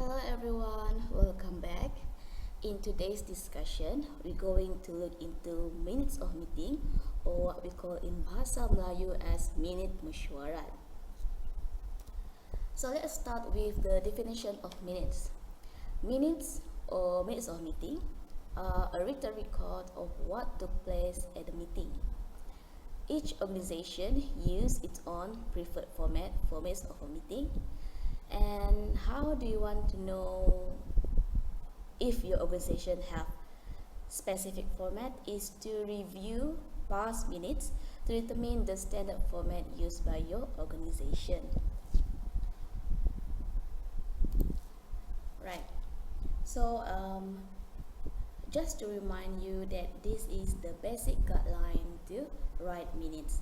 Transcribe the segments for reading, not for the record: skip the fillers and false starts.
Hello everyone, welcome back. In today's discussion, we're going to look into minutes of meeting, or what we call in Bahasa Melayu as minute mesyuarat. So let's start with the definition of minutes. Minutes or minutes of meeting are a written record of what took place at the meeting. Each organization uses its own preferred format for minutes of a meeting. And how do you want to know if your organization have specific format is to review past minutes to determine the standard format used by your organization. Right. So just to remind you that this is the basic guideline to write minutes.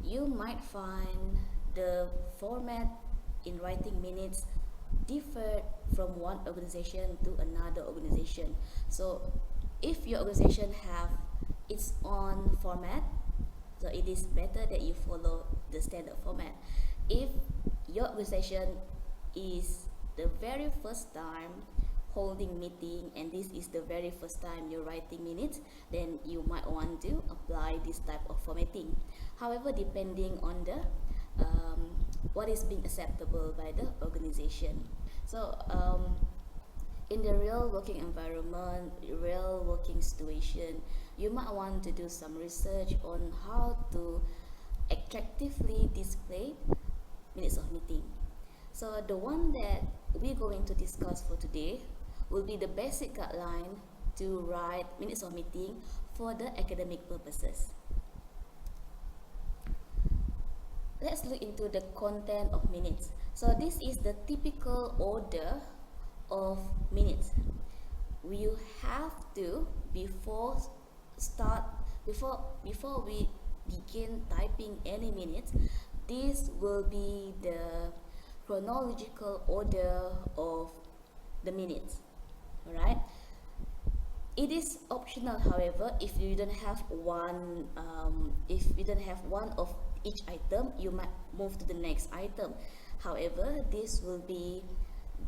You might find the format in writing minutes differ from one organization to another organization. So if your organization have its own format, so it is better that you follow the standard format. If your organization is the very first time holding meeting and this is the very first time you're writing minutes, then you might want to apply this type of formatting. However, depending on the what is being acceptable by the organization. So in the real working environment, real working situation, you might want to do some research on how to attractively display minutes of meeting. So the one that we're going to discuss for today will be the basic guideline to write minutes of meeting for the academic purposes. Let's look into the content of minutes. So this is the typical order of minutes. You have to before we begin typing any minutes, this will be the chronological order of the minutes. Alright. It is optional, however, if you don't have one of each item, you might move to the next item. However, this will be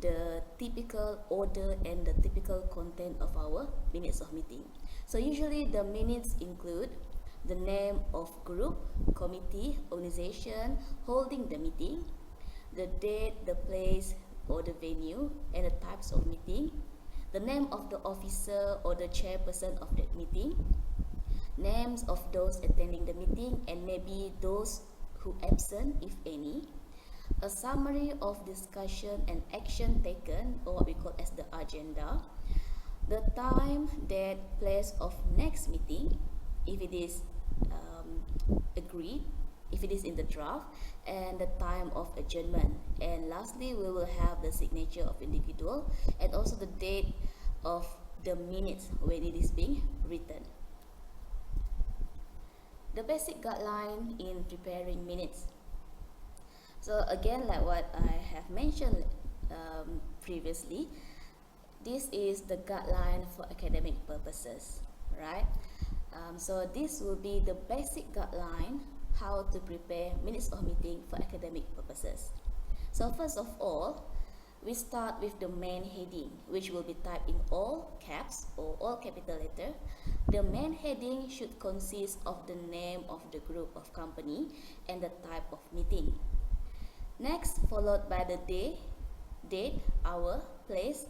the typical order and the typical content of our minutes of meeting. So usually the minutes include the name of group, committee, organization holding the meeting, the date, the place or the venue, and the types of meeting, the name of the officer or the chairperson of that meeting, names of those attending the meeting and maybe those who absent if any, a summary of discussion and action taken, or what we call as the agenda, the time, date, place of next meeting if it is agreed, if it is in the draft, and the time of adjournment. And lastly, we will have the signature of individual and also the date of the minutes when it is being written. The basic guideline in preparing minutes. So again, like what I have mentioned previously, this is the guideline for academic purposes, right? So this will be the basic guideline how to prepare minutes of meeting for academic purposes. So first of all, we start with the main heading, which will be typed in all caps or all capital letter. The main heading should consist of the name of the group of company and the type of meeting. Next, followed by the day, date, hour, place,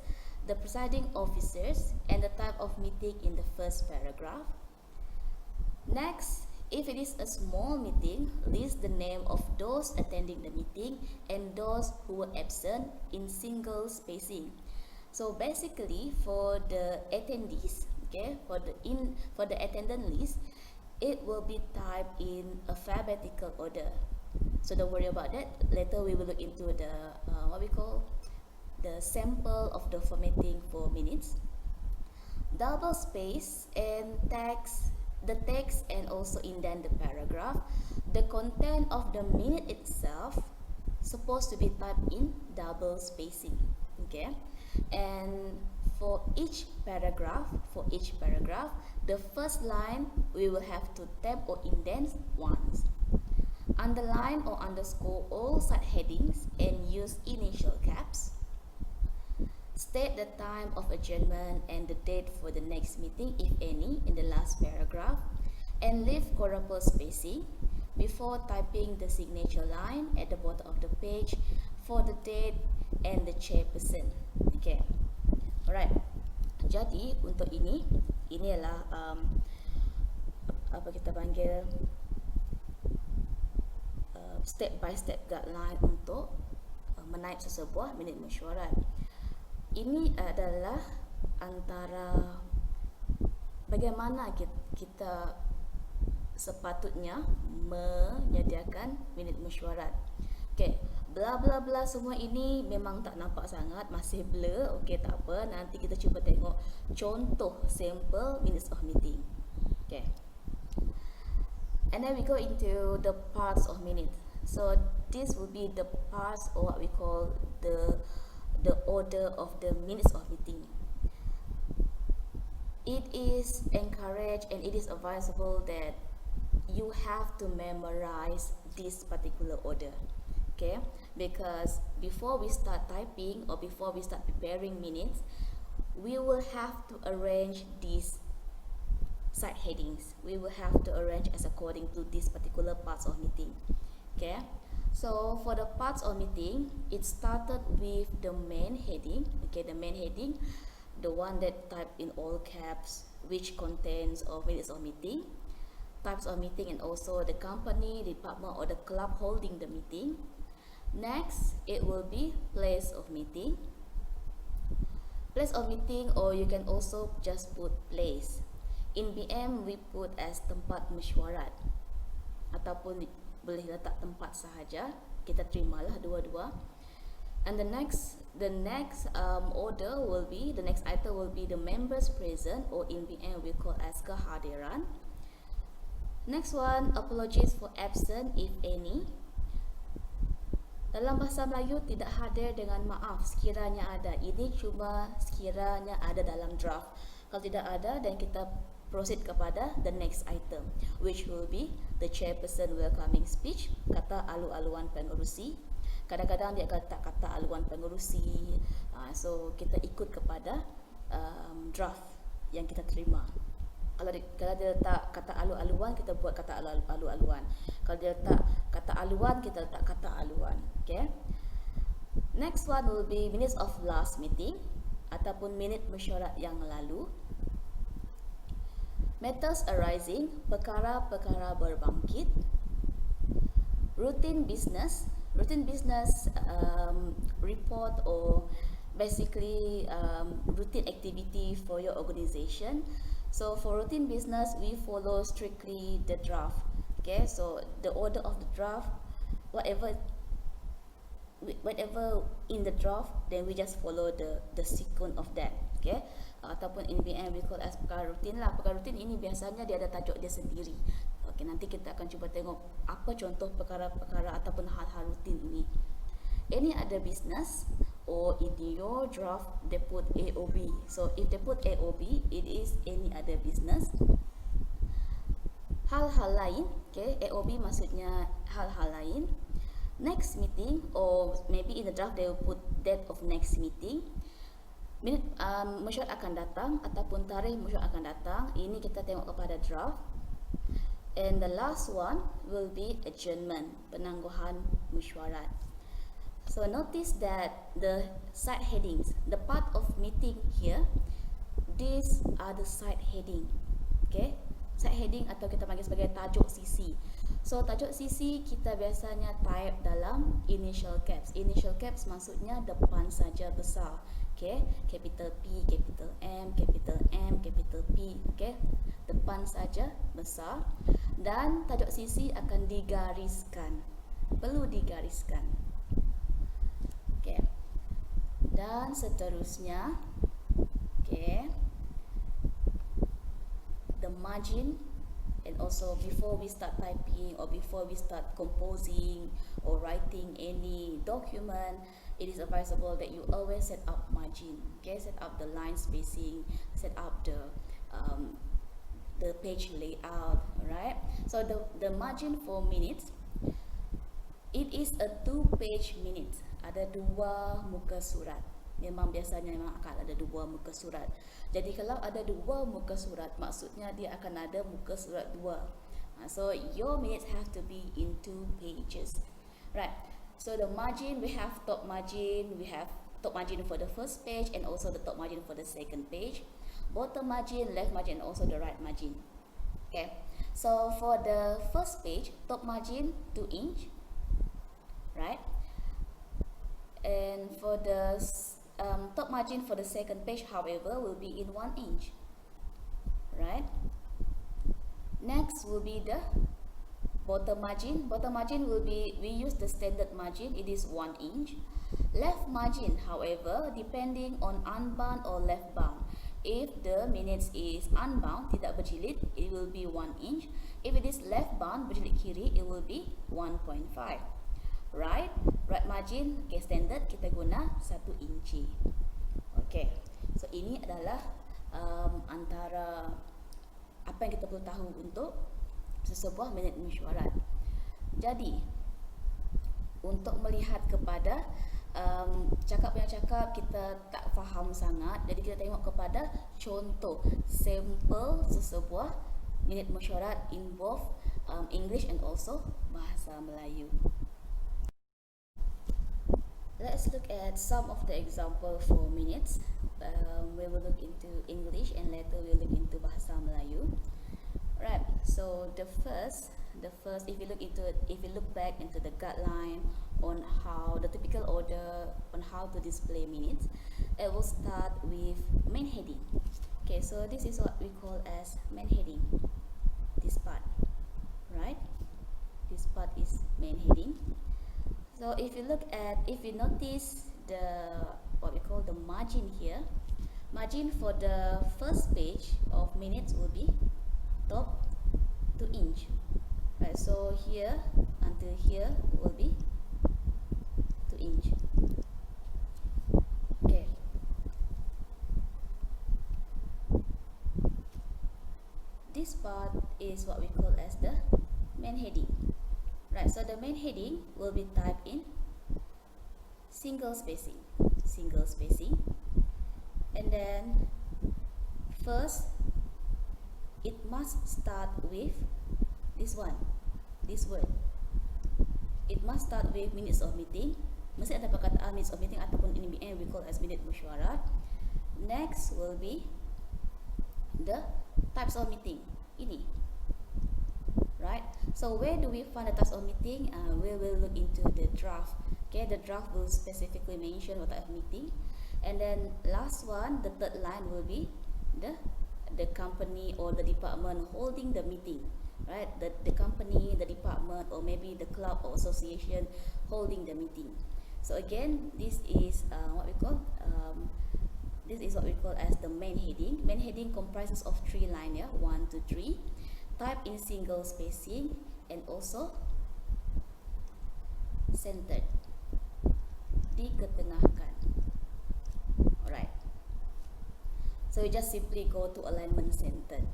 the presiding officers, and the type of meeting in the first paragraph. Next, if it is a small meeting, list the name of those attending the meeting and those who were absent in single spacing. So basically, for the attendees, okay, for the attendant list, it will be typed in alphabetical order. So don't worry about that. Later we will look into the what we call the sample of the formatting for minutes. Double space and text. The text and also indent the paragraph. The content of the minute itself supposed to be typed in double spacing, okay? And for each paragraph, the first line we will have to tab or indent once. Underline or underscore all side headings and use initial caps. State the time of adjournment and the date for the next meeting, if any, in the last paragraph, and leave correctable spacing before typing the signature line at the bottom of the page for the date and the chairperson. Okay, alright. Jadi untuk ini adalah apa kita panggil step by step guideline untuk menaip sesebuah minit mesyuarat. Ini adalah antara bagaimana kita sepatutnya menyediakan minit mesyuarat. Okay, bla bla bla semua ini memang tak nampak sangat, masih blur. Okay, tak apa, nanti kita cuba tengok contoh sampel minutes of meeting. Okay, and then we go into the parts of minutes. So this will be the parts, or what we call the order of the minutes of meeting. It is encouraged and it is advisable that you have to memorize this particular order. Okay, because before we start typing or before we start preparing minutes, we will have to arrange these side headings. We will have to arrange as according to these particular parts of meeting. Okay, so for the parts of meeting, it started with the main heading. Okay, the main heading, the one that typed in all caps, which contains of minutes of meeting, types of meeting, and also the company, department, or the club holding the meeting. Next, it will be place of meeting. Place of meeting, or you can also just put place. In BM, we put as tempat mesyuarat, ataupun boleh letak tempat sahaja. Kita terimalah dua-dua. And the next order will be, the next item will be the members present, or in BM we call as kehadiran. Next one, apologies for absent if any. Dalam bahasa Melayu tidak hadir dengan maaf sekiranya ada. Ini cuma sekiranya ada dalam draft. Kalau tidak ada, dan kita proceed kepada the next item, which will be the chairperson welcoming speech, kata alu-aluan pengerusi. Kadang-kadang dia kata kata aluan pengerusi. So kita ikut kepada draft yang kita terima. Kalau dia letak kata alu-aluan, kita buat kata alu-aluan. Kalau dia letak kata aluan, kita letak kata aluan. Okay. Next one will be minutes of last meeting ataupun minit mesyuarat yang lalu. Matters arising, perkara-perkara berbangkit. Routine business report, or basically routine activity for your organization. So for routine business, we follow strictly the draft. Okay, so the order of the draft, whatever in the draft, then we just follow the sequence of that. Okay, ataupun in BM we call as perkara rutin lah. Perkara rutin ini biasanya dia ada tajuk dia sendiri. Okay, nanti kita akan cuba tengok apa contoh perkara-perkara ataupun hal-hal rutin ini. Any other business, or in your draft they put AOB. So if they put AOB, it is any other business. Hal-hal lain, okay, AOB maksudnya hal-hal lain. Next meeting, or maybe in the draft they will put date of next meeting. Minit mesyuarat akan datang ataupun tarikh mesyuarat akan datang. Ini kita tengok kepada draft. And the last one will be adjournment, penangguhan mesyuarat. So notice that the side headings, the part of meeting here, these are the side heading. Okay, side heading atau kita panggil sebagai tajuk CC. So tajuk CC kita biasanya type dalam initial caps. Initial caps maksudnya depan saja besar. Okay, capital P, capital M, capital M, capital P. Okay, depan saja besar. Dan tajuk CC akan digariskan, perlu digariskan. Okay, dan seterusnya. Okay, the margin, and also before we start typing or before we start composing or writing any document, it is advisable that you always set up margin. Okay, set up the line spacing, set up the page layout. Alright, so the margin for minutes, it is a 2-page minutes. Ada 2 muka surat. memang biasanya memang akan ada dua muka surat. Jadi kalau ada dua muka surat, maksudnya dia akan ada muka surat dua. So your minutes have to be in 2 pages, right? So the margin, we have top margin, we have top margin for the first page and also the top margin for the second page, bottom margin, left margin, and also the right margin. Okay, so for the first page, top margin 2 inch, right? And for the top margin for the second page, however, will be in 1 inch, right? Next will be the bottom margin. Bottom margin will be, we use the standard margin, it is 1 inch. Left margin, however, depending on unbound or left bound. If the minutes is unbound, tidak berjilid, it will be 1 inch. If it is left bound, berjilid kiri, it will be 1.5. Right margin, okay, standard kita guna 1 inci. Okay, so ini adalah antara apa yang kita perlu tahu untuk sesebuah minit mesyuarat. Jadi untuk melihat kepada cakap punya cakap kita tak faham sangat, jadi kita tengok kepada contoh sampel sesebuah minit mesyuarat in both English and also bahasa Melayu. Let's look at some of the example for minutes. We will look into English and later we'll look into bahasa Melayu. Right. So the first, if you look back into the guideline on how the typical order on how to display minutes, it will start with main heading. Okay, so this is what we call as main heading. This part, right? This part is main heading. So if you notice the what we call the margin here, margin for the first page of minutes will be top 2 inch, right? So here until here will be 2 inch. Okay. This part is what we call as the main heading. Right, so the main heading will be typed in single spacing, and then first it must start with this word. It must start with minutes of meeting. Mesti ada perkataan minutes of meeting ataupun in BM we call as minute mesyuarat. Next will be the types of meeting. Ini. Right, so where do we find the types of meeting? We will look into the draft. Okay, the draft will specifically mention what type of meeting, and then last one, the third line will be the company or the department holding the meeting. Right, the company, the department, or maybe the club or association holding the meeting. So again, this is what we call as the main heading. Main heading comprises of 3 lines, 1 to 3. Type in single spacing and also centered, diketengahkan. Alright, so we just simply go to alignment centered.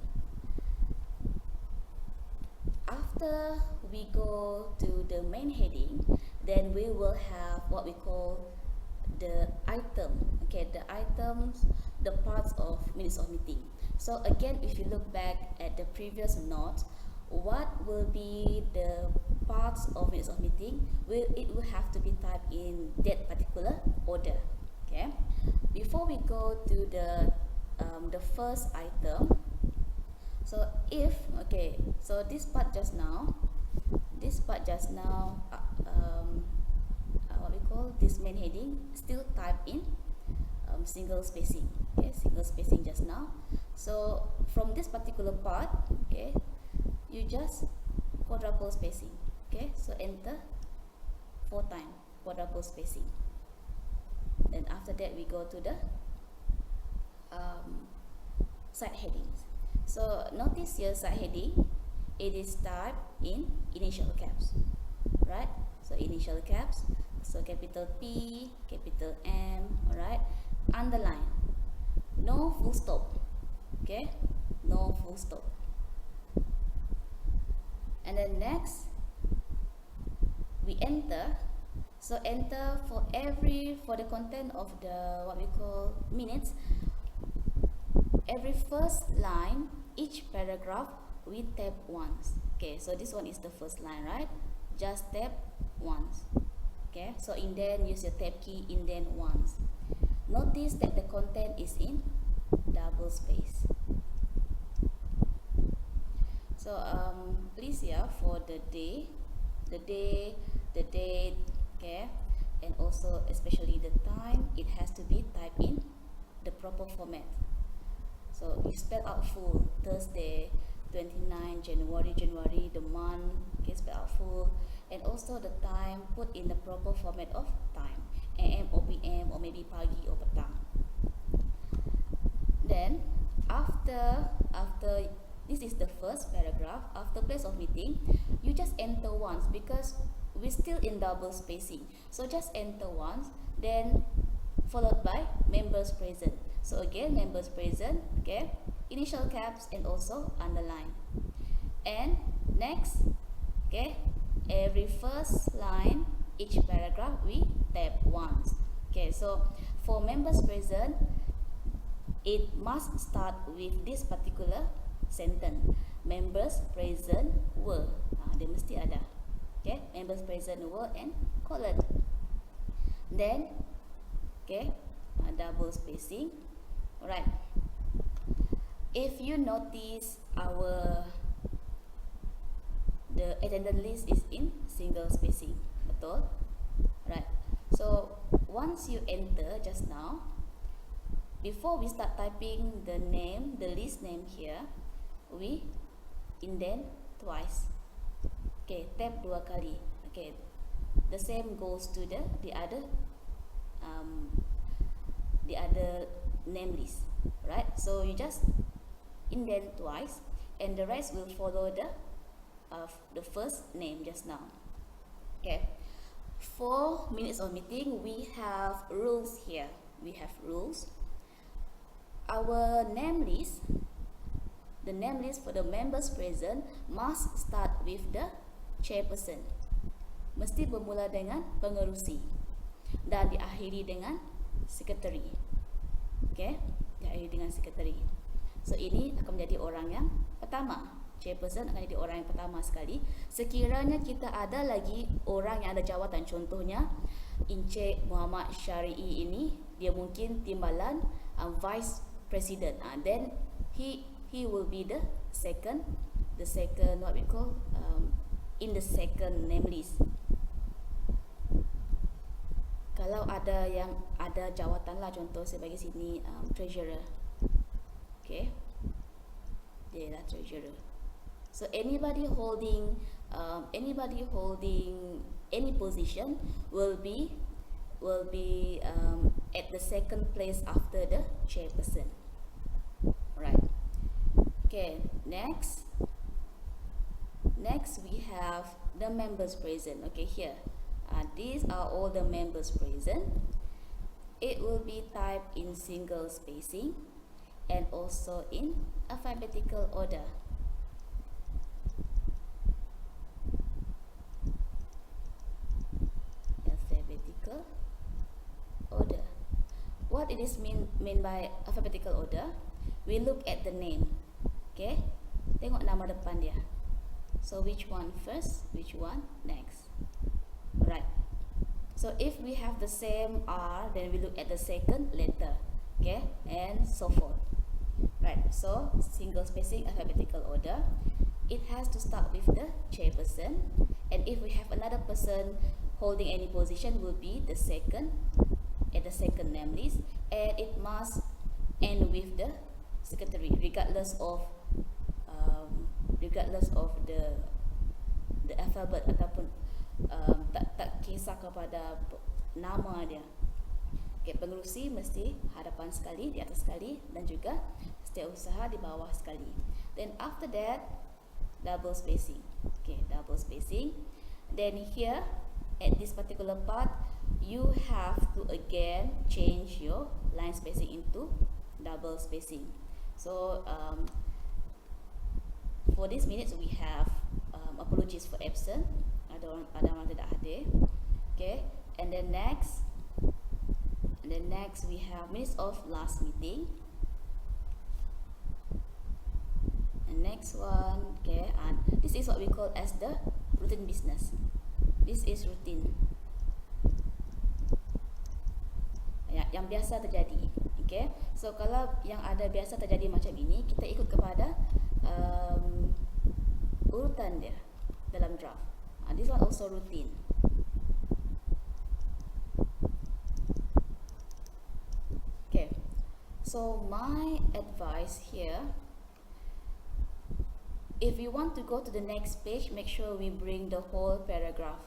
After we go to the main heading, then we will have what we call the item. Okay, the items, the parts of minutes of meeting. So again, if you look back at the previous note, what will be the parts of minutes of meeting? It will have to be typed in that particular order. Okay. Before we go to the first item, so so this part just now, what we call this main heading, still type in single spacing. Okay, single spacing just now. So from this particular part, okay, you just quadruple spacing. Okay, so enter 4 times quadruple spacing. Then after that we go to the side headings. So notice here side heading, it is typed in initial caps, right? So initial caps, so capital P, capital M, alright. Underline, no full stop. Okay, no full stop. And then next we enter So enter for the content of the what we call minutes, every first line, each paragraph, we tap once. Okay, so this one is the first line, right? Just tap once. Okay, so indent, use your tab key, indent once. Notice that the content is in double space. So please, for the day, the date, okay, and also especially the time, it has to be typed in the proper format. So you spell out full, Thursday, 29 January, the month, okay, spell out full, and also the time, put in the proper format of time, AM or PM, or maybe pagi or petang. Then after this is the first paragraph, after place of meeting, you just enter once because we're still in double spacing. So just enter once, then followed by members present. So again, members present, okay, initial caps and also underline. And next, okay, every first line, each paragraph, we tap once. Okay, so for members present, it must start with this particular sentence. Members present were. Dia mesti ada. Okay, members present were and colon. Then, okay, double spacing. Alright. If you notice the attendance list is in single spacing. Betul? Right. So once you enter just now, before we start typing the name, the list name here, we indent twice. Okay, tap 2 kali. Okay, the same goes to the other name list, right? So you just indent twice, and the rest will follow the first name just now. Okay, for minutes of meeting, we have rules here. We have rules. Our name list, the name list for the members present must start with the chairperson. Mesti bermula dengan pengerusi dan diakhiri dengan sekretari. Okay, diakhiri dengan sekretari. So ini akan menjadi orang yang pertama. Chairperson akan jadi orang yang pertama sekali. Sekiranya kita ada lagi orang yang ada jawatan, contohnya Encik Muhammad Syari'i ini, dia mungkin timbalan vice president. Then he will be the second what we call in the second name list. Kalau ada yang ada jawatan lah, contoh saya bagi sini treasurer. Okay, dia lah treasurer. So anybody holding any position will be at the second place after the chairperson. Right. Okay. Next we have the members present. Okay, here. These are all the members present. It will be typed in single spacing and also in alphabetical order. Alphabetical order. What it is mean by alphabetical order? We look at the name. Okay, tengok nama depan dia. So which one first, which one next? Right. So if we have the same R, then we look at the second letter. Okay, and so forth. Right. So single spacing, alphabetical order. It has to start with the chairperson, and if we have another person holding any position, will be the second at the second name list, and it must end with the secretary, regardless of the alphabet ataupun tak kisah kepada nama dia. Okay, pengerusi mesti hadapan sekali, di atas sekali, dan juga setiausaha di bawah sekali. Then after that, double spacing. Okay, double spacing. Then here at this particular part, you have to again change your line spacing into double spacing. So for these minutes we have apologies for absent. Ada orang tidak hadir. Okay, And then next we have minutes of last meeting. And next one, okay, and this is what we call as the routine business. This is routine, yang biasa terjadi. Okay, so kalau yang ada biasa terjadi macam ini, kita ikut kepada urutan dia dalam draft. This one also routine. Okay, so my advice here, if you want to go to the next page, make sure we bring the whole paragraph.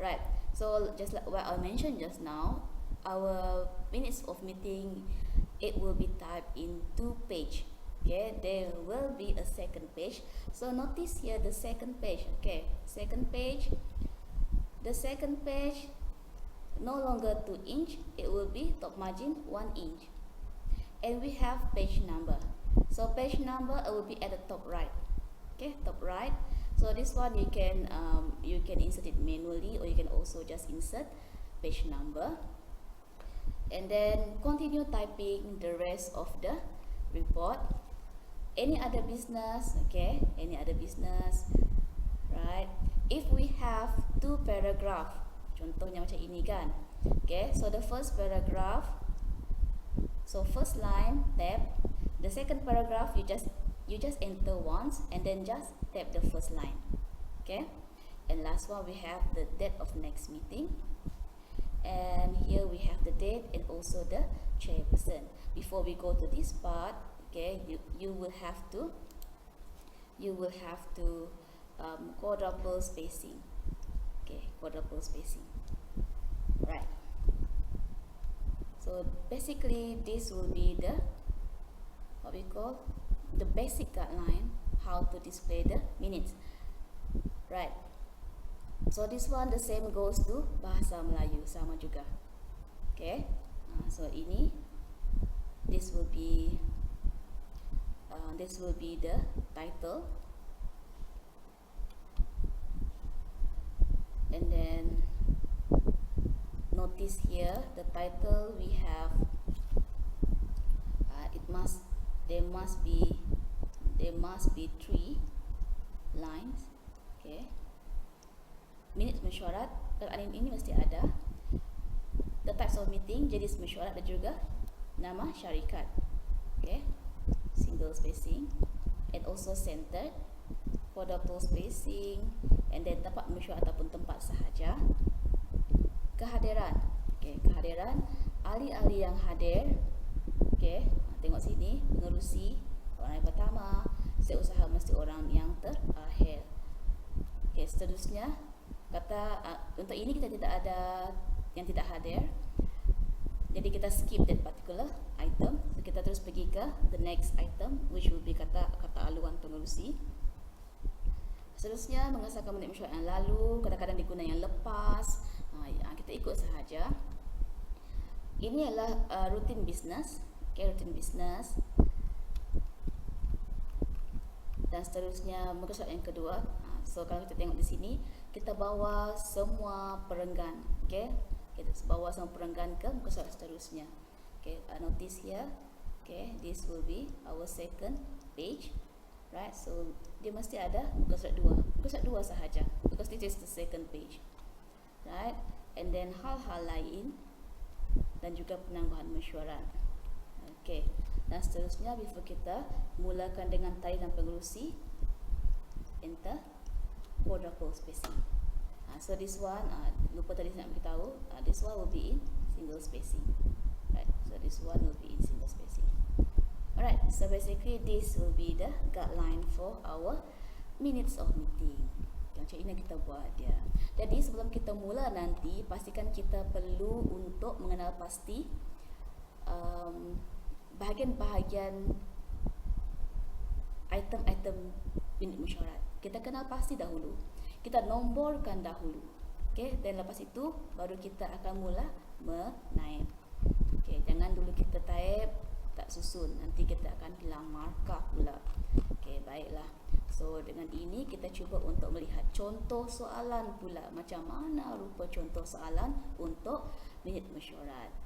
Right, so just like what I mentioned just now, our minutes of meeting, it will be typed in 2 pages. Okay, there will be a second page. So notice here the second page. Okay, the second page no longer 2 inch, it will be top margin 1 inch. And we have page number. So page number will be at the top right. Okay, top right. So this one you can insert it manually, or you can also just insert page number. And then continue typing the rest of the report. Any other business, okay, right? If we have 2 paragraph, contohnya macam ini kan, okay, so the first paragraph, so first line tab, the second paragraph you just enter once and then just tap the first line. Okay, and last one we have the date of next meeting, and here we have the date and also the chairperson. Before we go to this part, okay, you will have to quadruple spacing. Okay, quadruple spacing, right? So basically this will be the what we call the basic guideline how to display the minutes, right? So this one the same goes to bahasa Melayu, sama juga. Okay, so ini this will be the title, and then notice here the title we have there must be 3 lines. Okay, minutes mesyuarat, keadaan ini mesti ada, the types of meeting, jenis mesyuarat dan juga nama syarikat. Okay, single spacing and also centered, quadruple spacing, and then tempat mesyuarat ataupun tempat sahaja. Kehadiran, okay, kehadiran ahli-ahli yang hadir. Okay, tengok sini, pengerusi orang yang pertama, setiausaha mesti orang yang terakhir. Okay, seterusnya kata untuk ini kita tidak ada yang tidak hadir, jadi kita skip that particular item. So kita terus pergi ke the next item, which will be kata aluan pengerusi. Seterusnya mengesahkan menit mesyuarat yang lalu, kadang-kadang digunakan yang lepas. Kita ikut sahaja. Ini adalah routine business. Okay, routine business. Dan seterusnya muka surat yang kedua. So kalau kita tengok di sini, kita bawa semua perenggan. Okay, kita bawa semua perenggan ke muka surat seterusnya. Okay, notice here. Okay, this will be our second page, right? So dia mesti ada muka surat 2, muka surat 2 sahaja, because this is the second page, right? And then hal-hal lain dan juga penambahan mesyuarat. Okay, dan seterusnya before kita mulakan dengan tarikh dan pengerusi, enter quadruple spacing. So this one lupa tadi nak beritahu, this one will be in single spacing, right? So this one will be in single spacing. Alright, so basically this will be the guideline for our minutes of meeting. Macam ini kita buat dia. Jadi sebelum kita mula nanti, pastikan kita perlu untuk mengenal pasti bahagian-bahagian item-item minit mesyuarat. Kita kenal pasti dahulu, kita nomborkan dahulu. Okay, dan lepas itu baru kita akan mula menaip. Okay, jangan dulu kita type tak susun, nanti kita akan hilang markah pula. Okay, baiklah. So dengan ini kita cuba untuk melihat contoh soalan pula, macam mana rupa contoh soalan untuk minit mesyuarat.